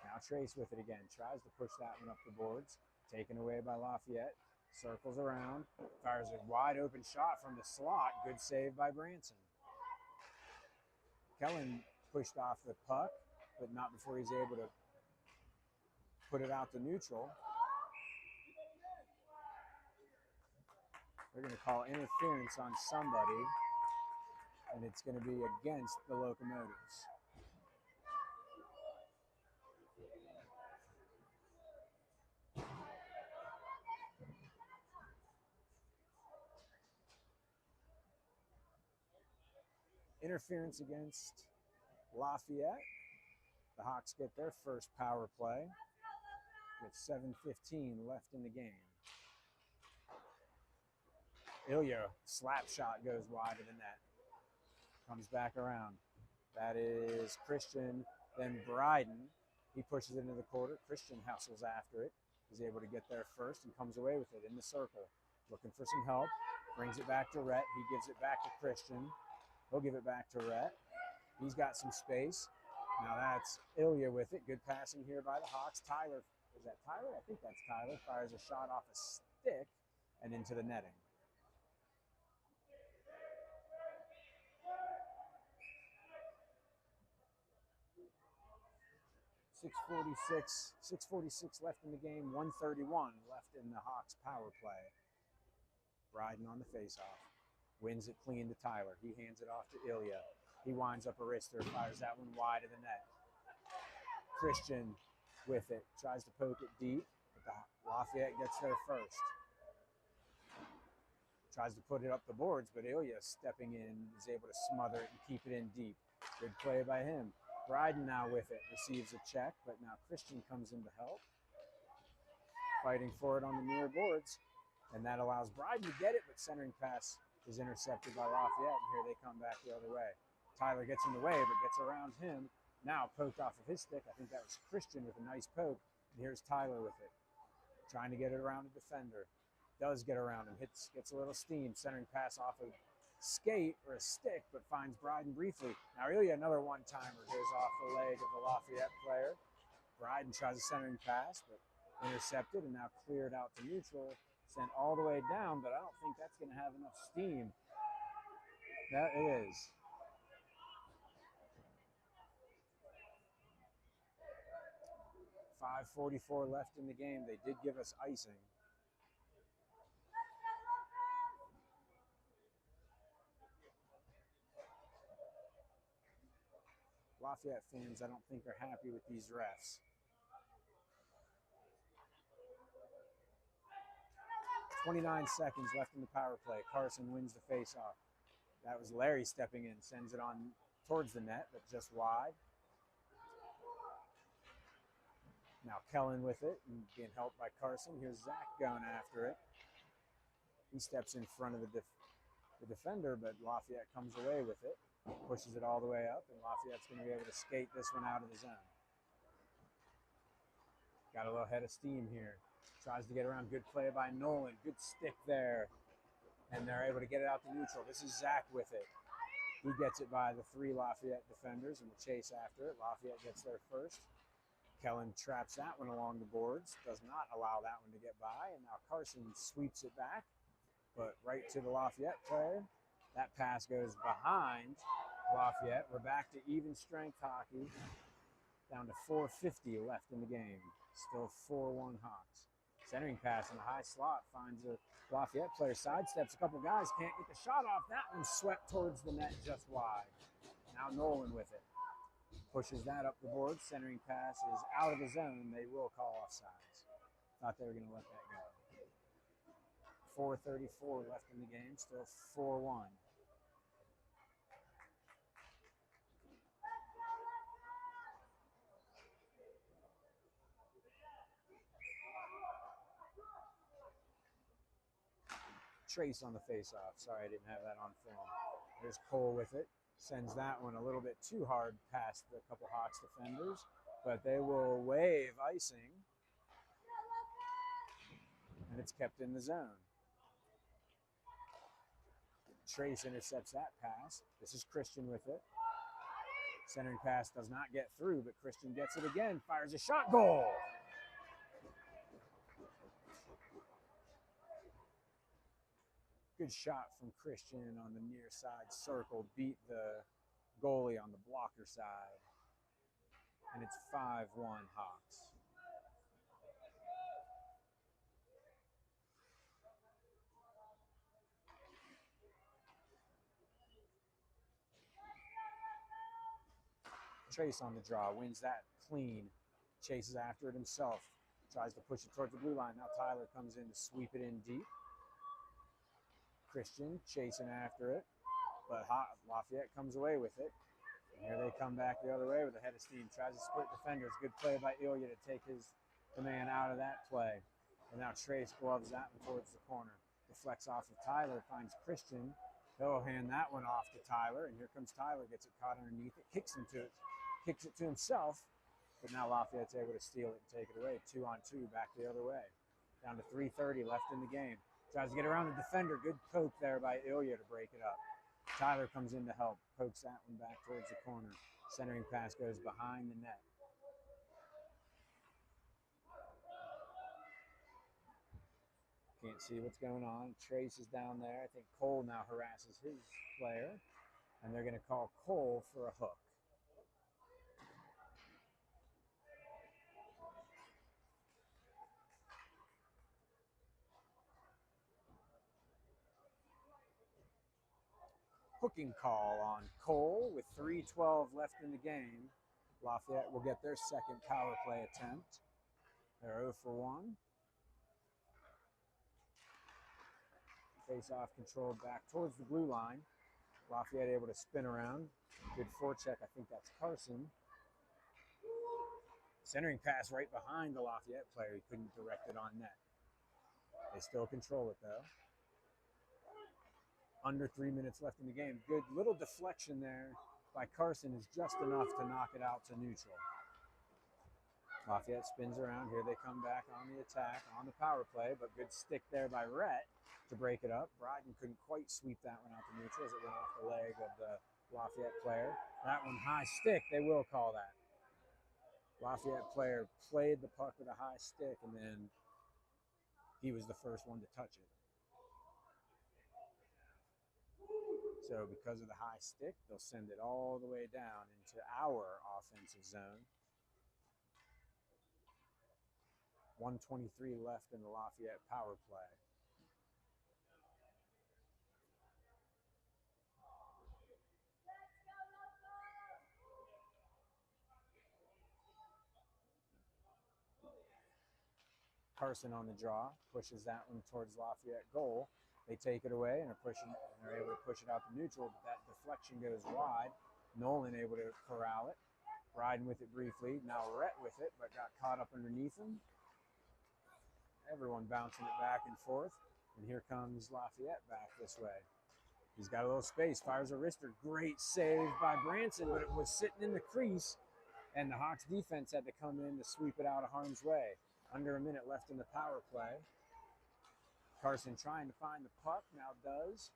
Now Trace with it again. Tries to push that one up the boards. Taken away by Lafayette. Circles around. Fires a wide open shot from the slot. Good save by Branson. Kellen pushed off the puck, but not before he's able to put it out to neutral. They're going to call interference on somebody, and it's going to be against the Locomotives. Interference against Lafayette. The Hawks get their first power play with 7:15 left in the game. Ilya, slap shot goes wide of the net. Comes back around. That is Christian, then Bryden. He pushes it into the quarter. Christian hustles after it. He's able to get there first and comes away with it in the circle. Looking for some help. Brings it back to Rhett. He gives it back to Christian. He'll give it back to Rhett. He's got some space. Now that's Ilya with it. Good passing here by the Hawks. Tyler, is that Tyler? I think that's Tyler. Fires a shot off a stick and into the netting. 6:46 left in the game, 1:31 left in the Hawks power play. Bryden on the faceoff. Wins it clean to Tyler. He hands it off to Ilya. He winds up a wrister, fires that one wide of the net. Christian with it, tries to poke it deep, but the Lafayette gets there first. Tries to put it up the boards, but Ilya stepping in is able to smother it and keep it in deep. Good play by him. Bryden now with it, receives a check, but now Christian comes in to help. Fighting for it on the near boards, and that allows Bryden to get it, but centering pass is intercepted by Lafayette, and here they come back the other way. Tyler gets in the way, but gets around him. Now poked off of his stick. I think that was Christian with a nice poke, and here's Tyler with it. Trying to get it around the defender. Does get around him, gets a little steam, centering pass off of skate or a stick, but finds Bryden briefly. Now Ilya, another one-timer, goes off the leg of the Lafayette player. Bryden tries a centering pass, but intercepted and now cleared out to neutral, sent all the way down, but I don't think that's going to have enough steam. That it is. .544 left in the game. They did give us icing. Lafayette fans, I don't think, are happy with these refs. 29 seconds left in the power play. Carson wins the faceoff. That was Larry stepping in, sends it on towards the net, but just wide. Now Kellen with it and being helped by Carson. Here's Zach going after it. He steps in front of the defender, but Lafayette comes away with it. Pushes it all the way up, and Lafayette's going to be able to skate this one out of the zone. Got a little head of steam here. Tries to get around. Good play by Nolan. Good stick there. And they're able to get it out to neutral. This is Zach with it. He gets it by the three Lafayette defenders and will chase after it. Lafayette gets there first. Kellen traps that one along the boards. Does not allow that one to get by. And now Carson sweeps it back, but right to the Lafayette player. That pass goes behind Lafayette. We're back to even strength hockey. Down to 4:50 left in the game. Still 4-1 Hawks. Centering pass in the high slot finds a Lafayette player. Sidesteps a couple guys. Can't get the shot off. That one swept towards the net just wide. Now Nolan with it. Pushes that up the board. Centering pass is out of the zone. They will call offsides. Thought they were going to let that go. 4:34 left in the game. Still 4-1. Trace on the faceoff. Sorry, I didn't have that on film. There's Cole with it. Sends that one a little bit too hard past a couple Hawks defenders, but they will waive icing, and it's kept in the zone. Trace intercepts that pass. This is Christian with it. Centering pass does not get through, but Christian gets it again, fires a shot, goal! Good shot from Christian on the near side circle, beat the goalie on the blocker side. And it's 5-1 Hawks. Trace on the draw, wins that clean, chases after it himself, tries to push it towards the blue line. Now Tyler comes in to sweep it in deep. Christian chasing after it, but Lafayette comes away with it. And here they come back the other way with a head of steam. Tries to split defenders. Good play by Ilya to take the man out of that play. And now Trace gloves that one towards the corner. Deflects off of Tyler, finds Christian. He'll hand that one off to Tyler, and here comes Tyler, gets it caught underneath it, kicks it to himself, but now Lafayette's able to steal it and take it away. 2-on-2, back the other way. Down to 3:30 left in the game. Tries to get around the defender. Good poke there by Ilya to break it up. Tyler comes in to help, pokes that one back towards the corner. Centering pass goes behind the net. Can't see what's going on. Trace is down there. I think Cole now harasses his player, and they're going to call Cole for a hook. Hooking call on Cole with 3:12 left in the game. Lafayette will get their second power play attempt. They're 0 for 1. Face-off controlled back towards the blue line. Lafayette able to spin around. Good forecheck. I think that's Carson. Centering pass right behind the Lafayette player. He couldn't direct it on net. They still control it, though. Under 3 minutes left in the game. Good little deflection there by Carson is just enough to knock it out to neutral. Lafayette spins around. Here they come back on the attack, on the power play, but good stick there by Rhett to break it up. Bryden couldn't quite sweep that one out to neutral as it went off the leg of the Lafayette player. That one high stick, they will call that. Lafayette player played the puck with a high stick, and then he was the first one to touch it. So because of the high stick, they'll send it all the way down into our offensive zone. 1:23 left in the Lafayette power play. Carson on the draw, pushes that one towards Lafayette goal. They take it away and they're able to push it out to neutral, but that deflection goes wide. Nolan able to corral it. Riding with it briefly. Now Rhett with it, but got caught up underneath him. Everyone bouncing it back and forth. And here comes Lafayette back this way. He's got a little space, fires a wrister. Great save by Branson, but it was sitting in the crease, and the Hawks defense had to come in to sweep it out of harm's way. Under a minute left in the power play. Carson trying to find the puck, now does.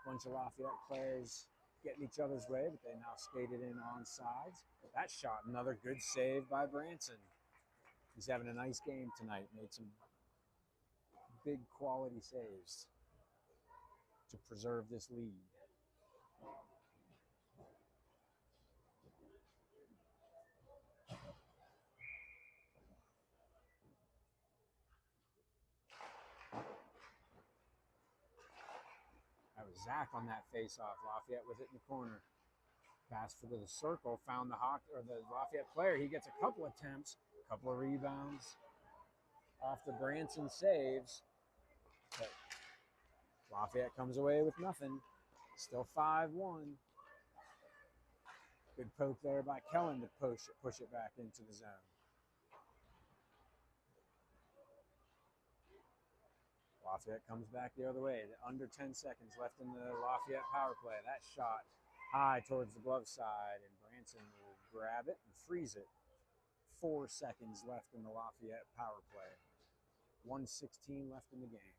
Bunch of Lafayette players getting each other's way, but they now skated in on sides. That shot, another good save by Branson. He's having a nice game tonight. Made some big quality saves to preserve this lead. That was Zach on that face-off. Lafayette with it in the corner. Pass for the circle, found the Lafayette player. He gets a couple attempts, a couple of rebounds off the Branson saves. But Lafayette comes away with nothing. Still 5-1. Good poke there by Kellen to push it back into the zone. Lafayette comes back the other way. Under 10 seconds left in the Lafayette power play. That shot High towards the glove side, and Branson will grab it and freeze it. 4 seconds left in the Lafayette power play. 1:16 left in the game.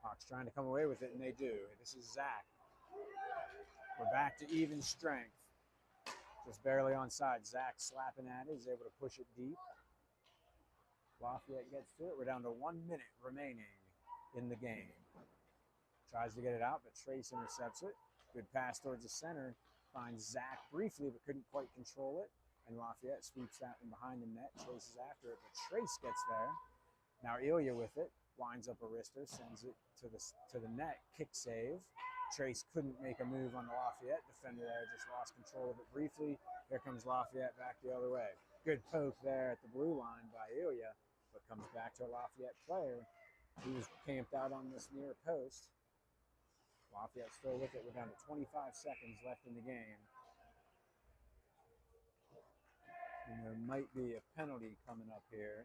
Hawks trying to come away with it, and they do. This is Zach. We're back to even strength. Just barely onside. Zach slapping at it. He's able to push it deep. Lafayette gets to it. We're down to 1 minute remaining in the game. Tries to get it out, but Trace intercepts it. Good pass towards the center. Finds Zach briefly, but couldn't quite control it. And Lafayette sweeps that one behind the net. Chases after it, but Trace gets there. Now Ilya with it. Winds up a wrister, sends it to the net. Kick save. Trace couldn't make a move on the Lafayette defender there. Just lost control of it briefly. Here comes Lafayette back the other way. Good poke there at the blue line by Ilya, but comes back to a Lafayette player. He was camped out on this near post. Lafayette still with it. We're down to 25 seconds left in the game. And there might be a penalty coming up here.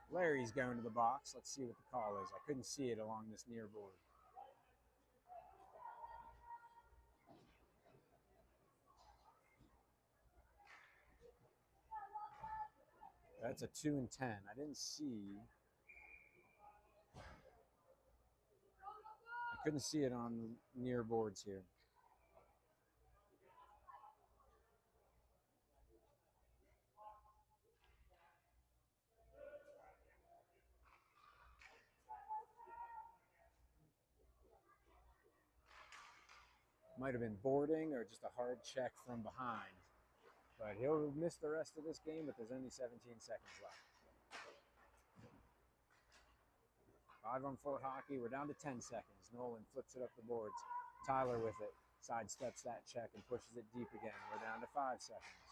Larry's going to the box. Let's see what the call is. I couldn't see it along this near board. That's a 2 and 10. I didn't see. I couldn't see it on near boards here. Might have been boarding or just a hard check from behind. But he'll miss the rest of this game, but there's only 17 seconds left. 5-on-4 hockey. We're down to 10 seconds. Nolan flips it up the boards. Tyler with it. Sidesteps that check and pushes it deep again. We're down to 5 seconds.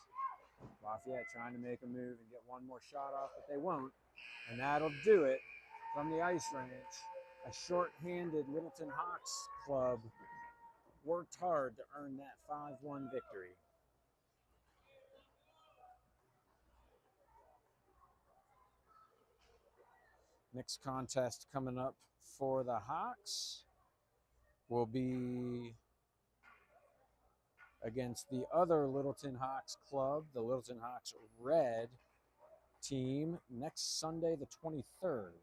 Lafayette trying to make a move and get one more shot off, but they won't. And that'll do it from the ice range. A short-handed Littleton Hawks club worked hard to earn that 5-1 victory. Next contest coming up for the Hawks will be against the other Littleton Hawks club, the Littleton Hawks Red team, next Sunday the 23rd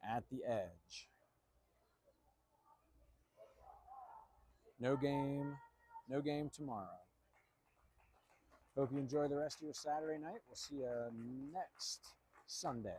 at the Edge. No game tomorrow. Hope you enjoy the rest of your Saturday night. We'll see you next Sunday.